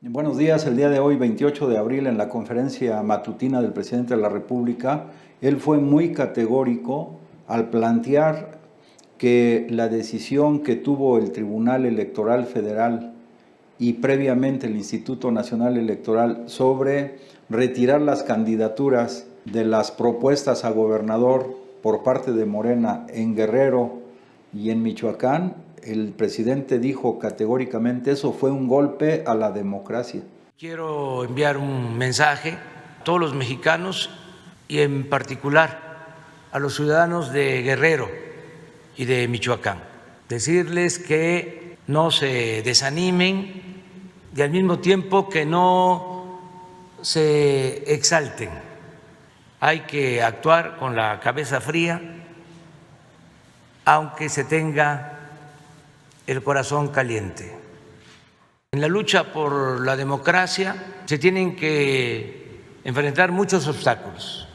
Buenos días. El día de hoy, 28 de abril, en la conferencia matutina del presidente de la República, él fue muy categórico al plantear que la decisión que tuvo el Tribunal Electoral Federal y previamente el Instituto Nacional Electoral sobre retirar las candidaturas de las propuestas a gobernador por parte de Morena en Guerrero y en Michoacán, el presidente dijo categóricamente eso fue un golpe a la democracia. Quiero enviar un mensaje a todos los mexicanos y en particular a los ciudadanos de Guerrero y de Michoacán. Decirles que no se desanimen y al mismo tiempo que no se exalten. Hay que actuar con la cabeza fría, aunque se tenga el corazón caliente. En la lucha por la democracia se tienen que enfrentar muchos obstáculos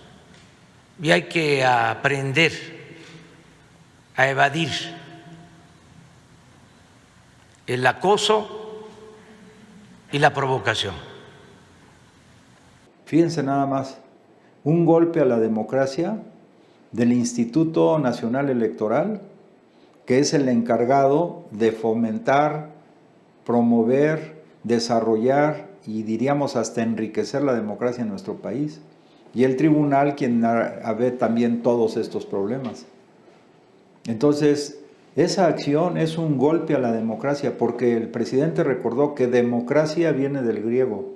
y hay que aprender a evadir el acoso y la provocación. Fíjense nada más, un golpe a la democracia del Instituto Nacional Electoral, que es el encargado de fomentar, promover, desarrollar y diríamos hasta enriquecer la democracia en nuestro país. Y el tribunal quien ve también todos estos problemas. Entonces, esa acción es un golpe a la democracia porque el presidente recordó que democracia viene del griego.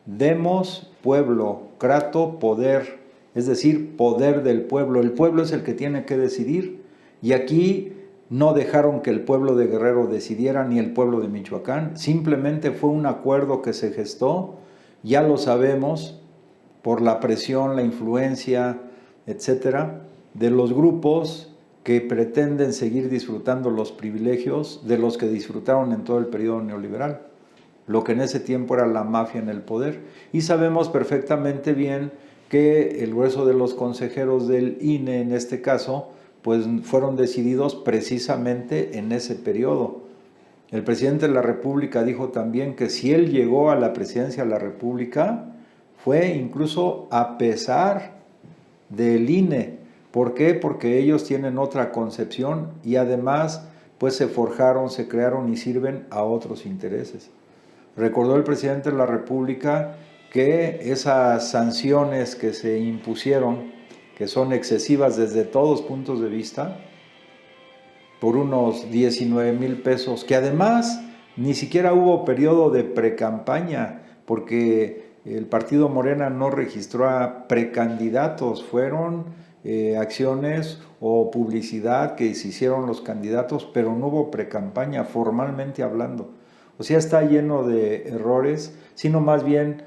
Demos, pueblo, krato, poder, es decir, poder del pueblo. El pueblo es el que tiene que decidir y aquí no dejaron que el pueblo de Guerrero decidiera ni el pueblo de Michoacán, simplemente fue un acuerdo que se gestó, ya lo sabemos, por la presión, la influencia, etcétera, de los grupos que pretenden seguir disfrutando los privilegios de los que disfrutaron en todo el periodo neoliberal, lo que en ese tiempo era la mafia en el poder. Y sabemos perfectamente bien que el grueso de los consejeros del INE, en este caso, pues fueron decididos precisamente en ese periodo. El presidente de la República dijo también que si él llegó a la presidencia de la República, fue incluso a pesar del INE. ¿Por qué? Porque ellos tienen otra concepción y además pues se forjaron, se crearon y sirven a otros intereses. Recordó el presidente de la República que esas sanciones que se impusieron, que son excesivas desde todos puntos de vista, por unos 19,000 pesos, que además ni siquiera hubo periodo de precampaña, porque el partido Morena no registró a precandidatos, fueron acciones o publicidad que se hicieron los candidatos, pero no hubo precampaña formalmente hablando. O sea, está lleno de errores, sino más bien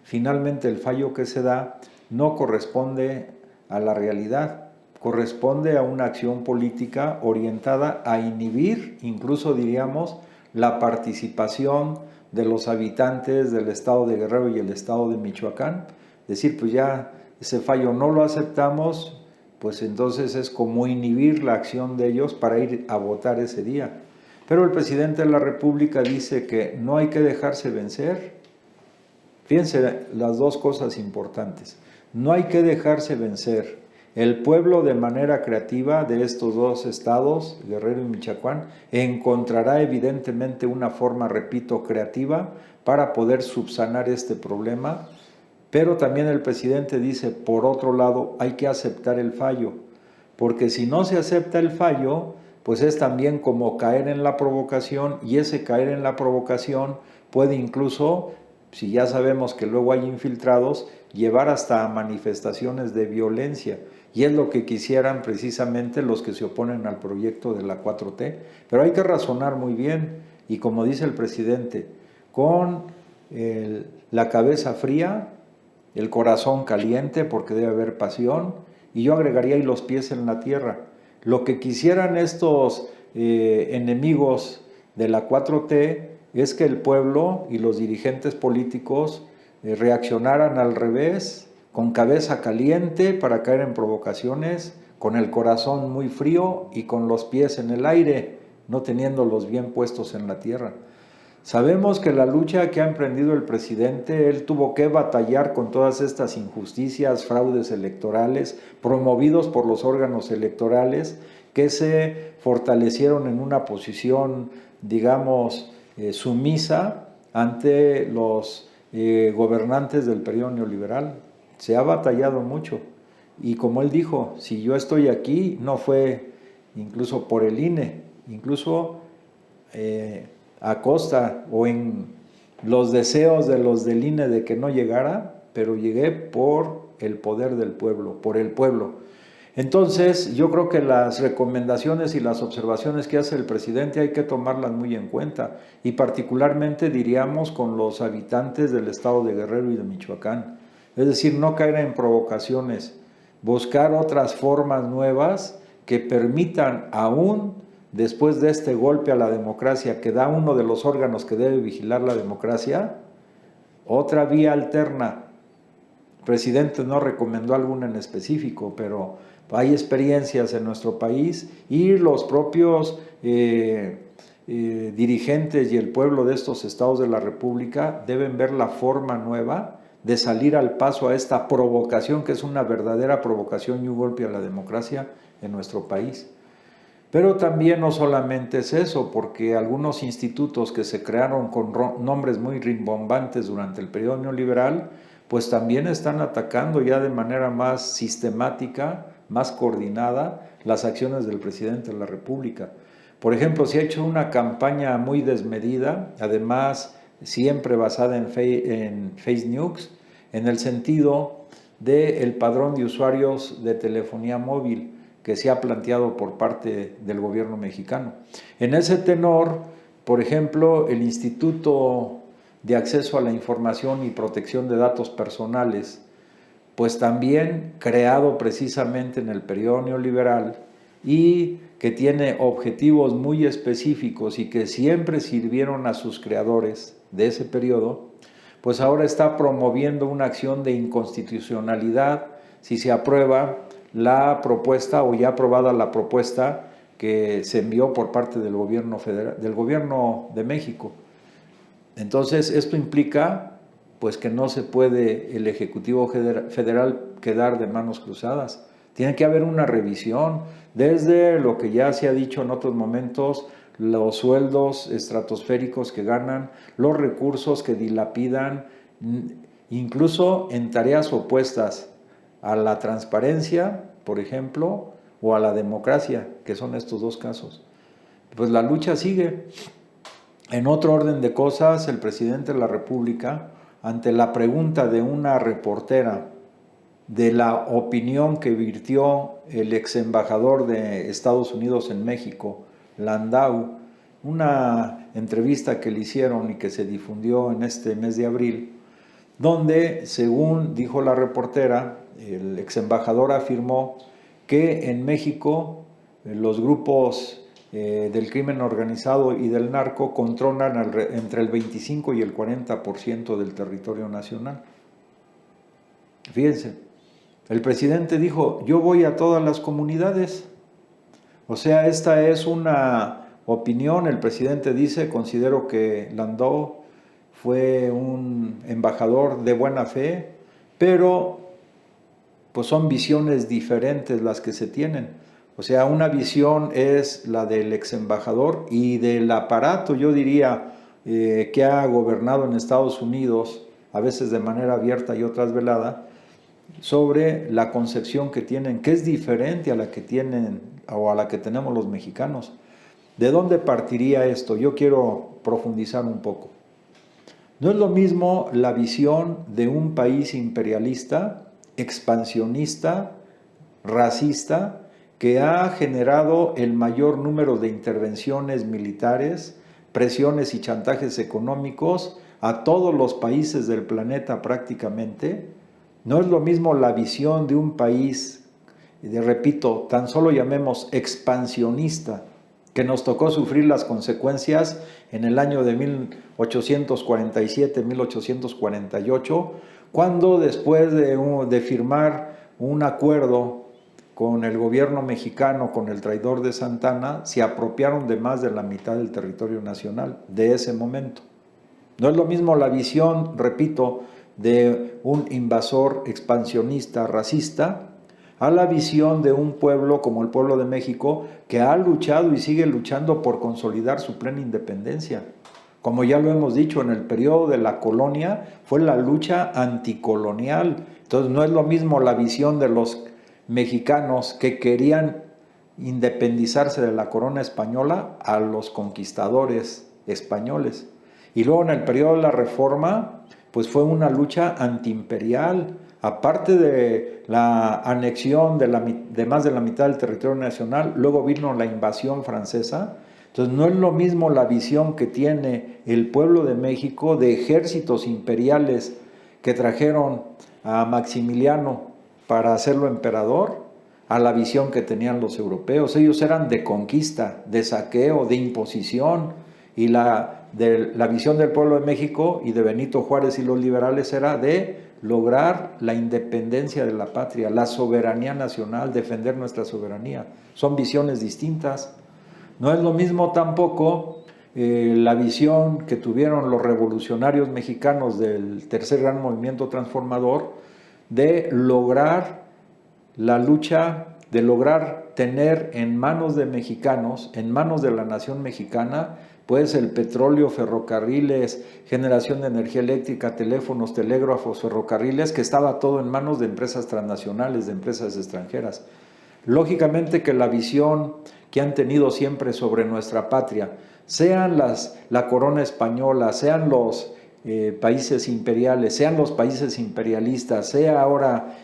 finalmente el fallo que se da no corresponde a la realidad, corresponde a una acción política orientada a inhibir, incluso diríamos, la participación de los habitantes del estado de Guerrero y el estado de Michoacán. Decir, pues ya ese fallo no lo aceptamos, pues entonces es como inhibir la acción de ellos para ir a votar ese día. Pero el presidente de la República dice que no hay que dejarse vencer. Fíjense las dos cosas importantes. No hay que dejarse vencer. El pueblo de manera creativa de estos dos estados, Guerrero y Michoacán, encontrará evidentemente una forma, repito, creativa para poder subsanar este problema. Pero también el presidente dice, por otro lado, hay que aceptar el fallo. Porque si no se acepta el fallo, pues es también como caer en la provocación y ese caer en la provocación puede incluso, si ya sabemos que luego hay infiltrados, llevar hasta manifestaciones de violencia. Y es lo que quisieran precisamente los que se oponen al proyecto de la 4T. Pero hay que razonar muy bien y como dice el presidente, con la cabeza fría, el corazón caliente porque debe haber pasión y yo agregaría y los pies en la tierra. Lo que quisieran estos enemigos de la 4T es que el pueblo y los dirigentes políticos reaccionaran al revés, con cabeza caliente para caer en provocaciones, con el corazón muy frío y con los pies en el aire, no teniéndolos bien puestos en la tierra. Sabemos que la lucha que ha emprendido el presidente, él tuvo que batallar con todas estas injusticias, fraudes electorales, promovidos por los órganos electorales, que se fortalecieron en una posición, digamos, sumisa ante los gobernantes del periodo neoliberal. Se ha batallado mucho. Y como él dijo, si yo estoy aquí, no fue incluso por el INE, incluso a costa o en los deseos de los del INE de que no llegara, pero llegué por el poder del pueblo, por el pueblo. Entonces, yo creo que las recomendaciones y las observaciones que hace el presidente hay que tomarlas muy en cuenta, y particularmente diríamos con los habitantes del estado de Guerrero y de Michoacán. Es decir, no caer en provocaciones, buscar otras formas nuevas que permitan, aún después de este golpe a la democracia que da uno de los órganos que debe vigilar la democracia, otra vía alterna. El presidente no recomendó alguna en específico, pero hay experiencias en nuestro país y los propios dirigentes y el pueblo de estos estados de la República deben ver la forma nueva de salir al paso a esta provocación, que es una verdadera provocación y un golpe a la democracia en nuestro país. Pero también no solamente es eso, porque algunos institutos que se crearon con nombres muy rimbombantes durante el periodo neoliberal, pues también están atacando ya de manera más sistemática, más coordinada, las acciones del presidente de la República. Por ejemplo, se ha hecho una campaña muy desmedida, además siempre basada en fake news, en el sentido del padrón de usuarios de telefonía móvil que se ha planteado por parte del gobierno mexicano. En ese tenor, por ejemplo, el Instituto de Acceso a la Información y Protección de Datos Personales, pues también creado precisamente en el periodo neoliberal y que tiene objetivos muy específicos y que siempre sirvieron a sus creadores de ese periodo, pues ahora está promoviendo una acción de inconstitucionalidad si se aprueba la propuesta o ya aprobada la propuesta que se envió por parte del gobierno federal, del gobierno de México. Entonces, esto implica pues que no se puede el Ejecutivo Federal quedar de manos cruzadas. Tiene que haber una revisión, desde lo que ya se ha dicho en otros momentos, los sueldos estratosféricos que ganan, los recursos que dilapidan, incluso en tareas opuestas a la transparencia, por ejemplo, o a la democracia, que son estos dos casos. Pues la lucha sigue. En otro orden de cosas, el presidente de la República, ante la pregunta de una reportera de la opinión que virtió el ex embajador de Estados Unidos en México, Landau, una entrevista que le hicieron y que se difundió en este mes de abril, donde, según dijo la reportera, el ex embajador afirmó que en México los grupos del crimen organizado y del narco controlan entre el 25 y el 40% del territorio nacional. Fíjense, el presidente dijo, yo voy a todas las comunidades. O sea, esta es una opinión. El presidente dice, considero que Landau fue un embajador de buena fe, pero pues son visiones diferentes las que se tienen. O sea, una visión es la del ex embajador y del aparato, yo diría, que ha gobernado en Estados Unidos, a veces de manera abierta y otras velada, sobre la concepción que tienen, que es diferente a la que tienen o a la que tenemos los mexicanos. ¿De dónde partiría esto? Yo quiero profundizar un poco. No es lo mismo la visión de un país imperialista, expansionista, racista, que ha generado el mayor número de intervenciones militares, presiones y chantajes económicos a todos los países del planeta prácticamente. No es lo mismo la visión de un país, repito, tan solo llamemos expansionista, que nos tocó sufrir las consecuencias en el año de 1847, 1848, cuando después de firmar un acuerdo con el gobierno mexicano, con el traidor de Santa Anna, se apropiaron de más de la mitad del territorio nacional de ese momento. No es lo mismo la visión, repito, de un invasor expansionista racista a la visión de un pueblo como el pueblo de México que ha luchado y sigue luchando por consolidar su plena independencia. Como ya lo hemos dicho, en el periodo de la colonia fue la lucha anticolonial. Entonces no es lo mismo la visión de los mexicanos que querían independizarse de la corona española a los conquistadores españoles. Y luego en el periodo de la Reforma, pues fue una lucha antiimperial. Aparte de la anexión de más de la mitad del territorio nacional, luego vino la invasión francesa. Entonces no es lo mismo la visión que tiene el pueblo de México de ejércitos imperiales que trajeron a Maximiliano para hacerlo emperador, a la visión que tenían los europeos. Ellos eran de conquista, de saqueo, de imposición, y la visión del pueblo de México y de Benito Juárez y los liberales era de lograr la independencia de la patria, la soberanía nacional, defender nuestra soberanía. Son visiones distintas. No es lo mismo tampoco la visión que tuvieron los revolucionarios mexicanos del tercer gran movimiento transformador de lograr la lucha, de lograr tener en manos de mexicanos, en manos de la nación mexicana, pues el petróleo, ferrocarriles, generación de energía eléctrica, teléfonos, telégrafos, ferrocarriles, que estaba todo en manos de empresas transnacionales, de empresas extranjeras. Lógicamente que la visión que han tenido siempre sobre nuestra patria, sean la corona española, sean los países imperiales, sean los países imperialistas, sea ahora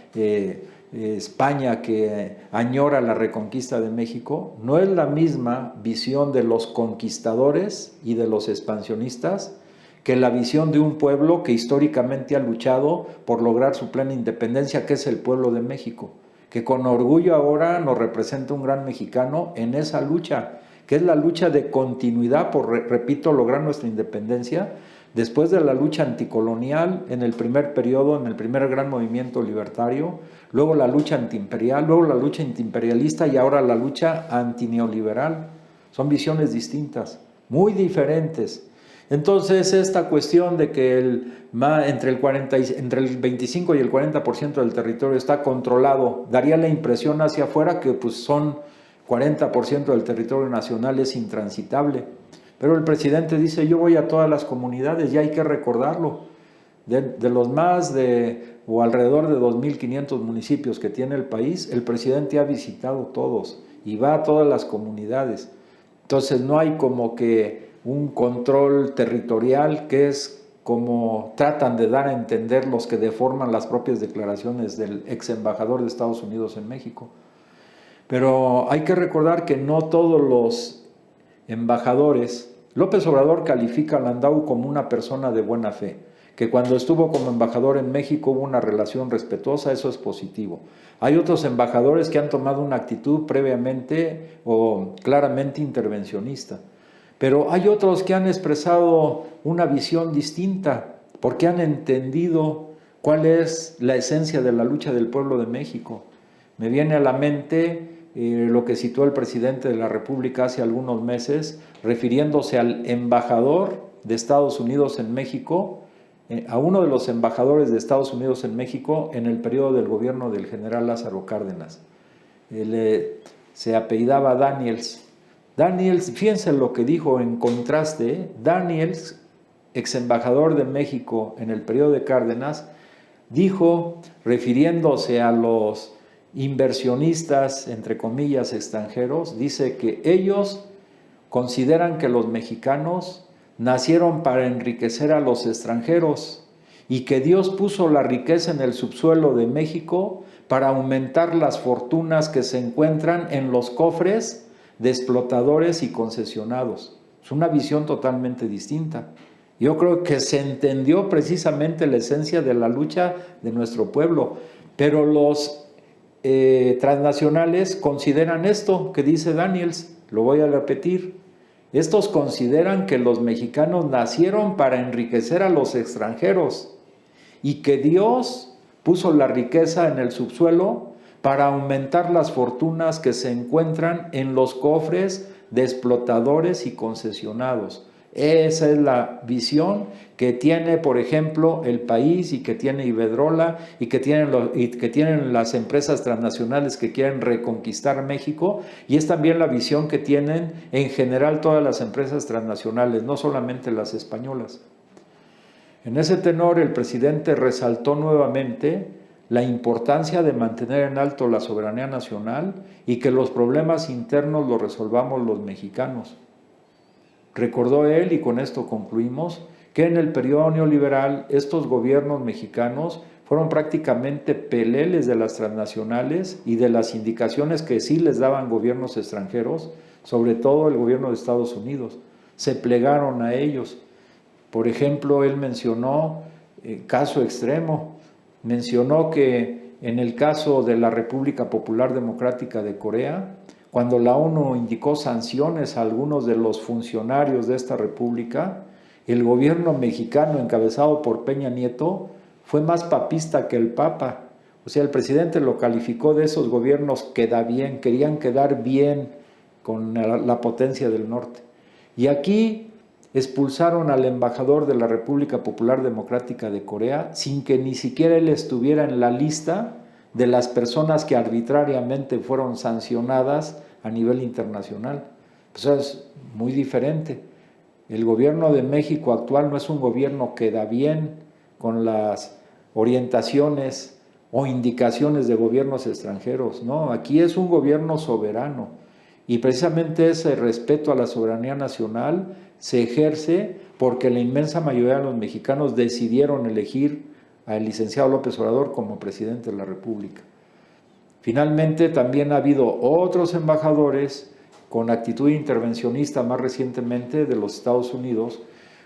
España que añora la reconquista de México, no es la misma visión de los conquistadores y de los expansionistas que la visión de un pueblo que históricamente ha luchado por lograr su plena independencia, que es el pueblo de México, que con orgullo ahora nos representa un gran mexicano en esa lucha, que es la lucha de continuidad por, repito, lograr nuestra independencia, después de la lucha anticolonial en el primer periodo, en el primer gran movimiento libertario, luego la lucha antiimperial, luego la lucha antiimperialista y ahora la lucha antineoliberal. Son visiones distintas, muy diferentes. Entonces esta cuestión de que entre el 25 y el 40% del territorio está controlado, daría la impresión hacia afuera que pues son 40% del territorio nacional es intransitable. Pero el presidente dice, yo voy a todas las comunidades, y hay que recordarlo. De los más o alrededor de 2.500 municipios que tiene el país, el presidente ha visitado todos y va a todas las comunidades. Entonces no hay como que un control territorial, que es como tratan de dar a entender los que deforman las propias declaraciones del ex embajador de Estados Unidos en México. Pero hay que recordar que no todos los embajadores, López Obrador califica a Landau como una persona de buena fe, que cuando estuvo como embajador en México hubo una relación respetuosa, eso es positivo. Hay otros embajadores que han tomado una actitud previamente o claramente intervencionista, pero hay otros que han expresado una visión distinta, porque han entendido cuál es la esencia de la lucha del pueblo de México. Me viene a la mente lo que citó el presidente de la República hace algunos meses, refiriéndose al embajador de Estados Unidos en México, a uno de los embajadores de Estados Unidos en México en el periodo del gobierno del general Lázaro Cárdenas. Se apellidaba Daniels. Daniels, fíjense lo que dijo en contraste, Daniels, ex embajador de México en el periodo de Cárdenas, dijo, refiriéndose a los inversionistas, entre comillas, extranjeros, dice que ellos consideran que los mexicanos nacieron para enriquecer a los extranjeros y que Dios puso la riqueza en el subsuelo de México para aumentar las fortunas que se encuentran en los cofres de explotadores y concesionados. Es una visión totalmente distinta. Yo creo que se entendió precisamente la esencia de la lucha de nuestro pueblo, pero los transnacionales consideran esto que dice Daniels, lo voy a repetir. Estos consideran que los mexicanos nacieron para enriquecer a los extranjeros y que Dios puso la riqueza en el subsuelo para aumentar las fortunas que se encuentran en los cofres de explotadores y concesionados. Esa es la visión que tiene, por ejemplo, El País y que tiene Iberdrola y que tienen las empresas transnacionales que quieren reconquistar México, y es también la visión que tienen en general todas las empresas transnacionales, no solamente las españolas. En ese tenor, el presidente resaltó nuevamente la importancia de mantener en alto la soberanía nacional y que los problemas internos los resolvamos los mexicanos. Recordó él, y con esto concluimos, que en el periodo neoliberal estos gobiernos mexicanos fueron prácticamente peleles de las transnacionales y de las indicaciones que sí les daban gobiernos extranjeros, sobre todo el gobierno de Estados Unidos. Se plegaron a ellos. Por ejemplo, él mencionó, caso extremo, mencionó que en el caso de la República Popular Democrática de Corea, cuando la ONU indicó sanciones a algunos de los funcionarios de esta república, el gobierno mexicano encabezado por Peña Nieto fue más papista que el Papa. O sea, el presidente lo calificó de esos gobiernos queda bien, querían quedar bien con la potencia del norte. Y aquí expulsaron al embajador de la República Popular Democrática de Corea sin que ni siquiera él estuviera en la lista de las personas que arbitrariamente fueron sancionadas a nivel internacional. Pues eso es muy diferente. El gobierno de México actual no es un gobierno que da bien con las orientaciones o indicaciones de gobiernos extranjeros, no, aquí es un gobierno soberano, y precisamente ese respeto a la soberanía nacional se ejerce porque la inmensa mayoría de los mexicanos decidieron elegir al licenciado López Obrador como presidente de la República. Finalmente, también ha habido otros embajadores con actitud intervencionista más recientemente de los Estados Unidos,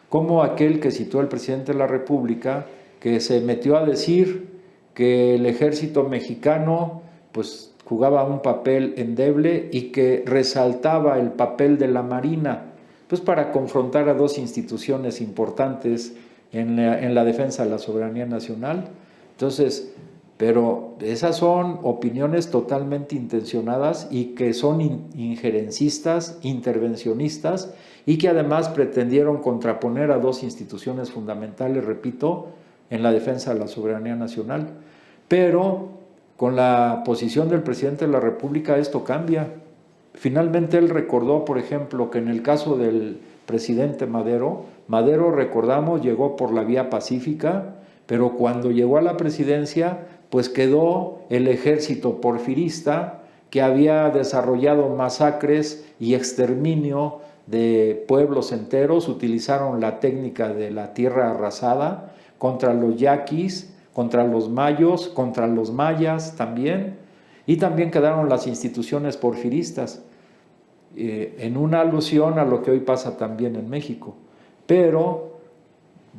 como aquel que citó el presidente de la República, que se metió a decir que el ejército mexicano pues jugaba un papel endeble y que resaltaba el papel de la Marina, pues para confrontar a dos instituciones importantes en la defensa de la soberanía nacional. Entonces, pero esas son opiniones totalmente intencionadas y que son injerencistas, intervencionistas, y que además pretendieron contraponer a dos instituciones fundamentales, repito, en la defensa de la soberanía nacional. Pero con la posición del presidente de la República esto cambia. Finalmente él recordó, por ejemplo, que en el caso del presidente Madero, recordamos, llegó por la vía pacífica, pero cuando llegó a la presidencia, pues quedó el ejército porfirista que había desarrollado masacres y exterminio de pueblos enteros. Utilizaron la técnica de la tierra arrasada contra los yaquis, contra los mayos, contra los mayas también, y también quedaron las instituciones porfiristas, en una alusión a lo que hoy pasa también en México. Pero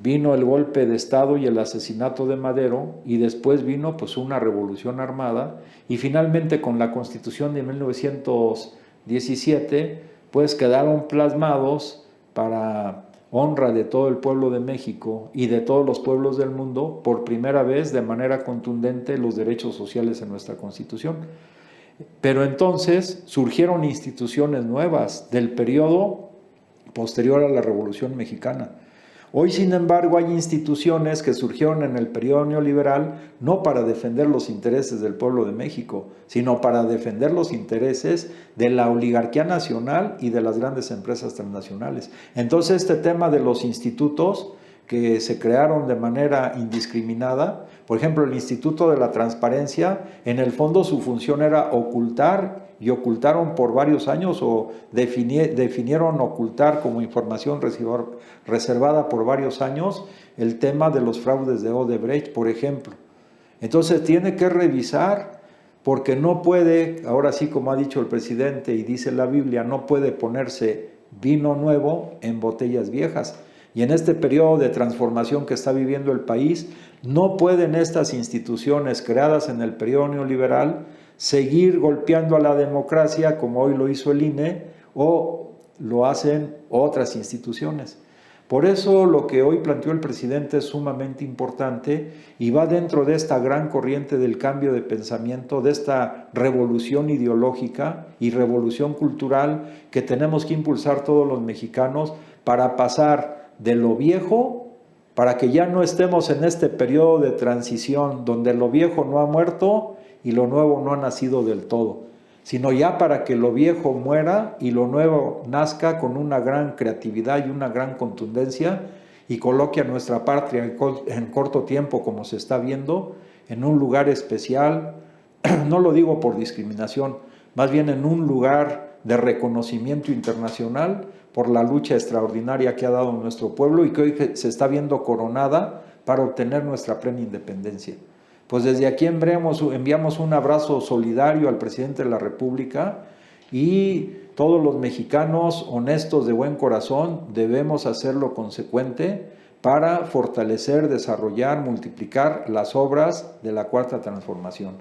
vino el golpe de Estado y el asesinato de Madero, y después vino pues una revolución armada, y finalmente con la Constitución de 1917 pues quedaron plasmados, para honra de todo el pueblo de México y de todos los pueblos del mundo, por primera vez de manera contundente los derechos sociales en nuestra Constitución. Pero entonces surgieron instituciones nuevas del periodo posterior a la Revolución Mexicana. Hoy, sin embargo, hay instituciones que surgieron en el periodo neoliberal no para defender los intereses del pueblo de México, sino para defender los intereses de la oligarquía nacional y de las grandes empresas transnacionales. Entonces, este tema de los institutos que se crearon de manera indiscriminada, por ejemplo, el Instituto de la Transparencia, en el fondo su función era ocultar, y ocultaron por varios años, o definieron ocultar como información reservada por varios años, el tema de los fraudes de Odebrecht, por ejemplo. Entonces tiene que revisar, porque no puede, ahora sí como ha dicho el presidente y dice la Biblia, no puede ponerse vino nuevo en botellas viejas. Y en este periodo de transformación que está viviendo el país, no pueden estas instituciones creadas en el periodo neoliberal seguir golpeando a la democracia como hoy lo hizo el INE o lo hacen otras instituciones. Por eso lo que hoy planteó el presidente es sumamente importante y va dentro de esta gran corriente del cambio de pensamiento, de esta revolución ideológica y revolución cultural que tenemos que impulsar todos los mexicanos para pasar de lo viejo, para que ya no estemos en este periodo de transición donde lo viejo no ha muerto y lo nuevo no ha nacido del todo, sino ya para que lo viejo muera y lo nuevo nazca con una gran creatividad y una gran contundencia y coloque a nuestra patria en corto tiempo, como se está viendo, en un lugar especial, no lo digo por discriminación, más bien en un lugar de reconocimiento internacional por la lucha extraordinaria que ha dado nuestro pueblo y que hoy se está coronada para obtener nuestra plena independencia. Pues desde aquí enviamos un abrazo solidario al presidente de la República y todos los mexicanos honestos de buen corazón debemos hacerlo consecuente para fortalecer, desarrollar, multiplicar las obras de la Cuarta Transformación.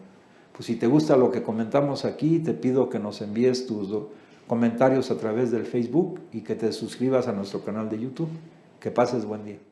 Pues si te gusta lo que comentamos aquí, te pido que nos envíes tus comentarios a través del Facebook y que te suscribas a nuestro canal de YouTube. Que pases buen día.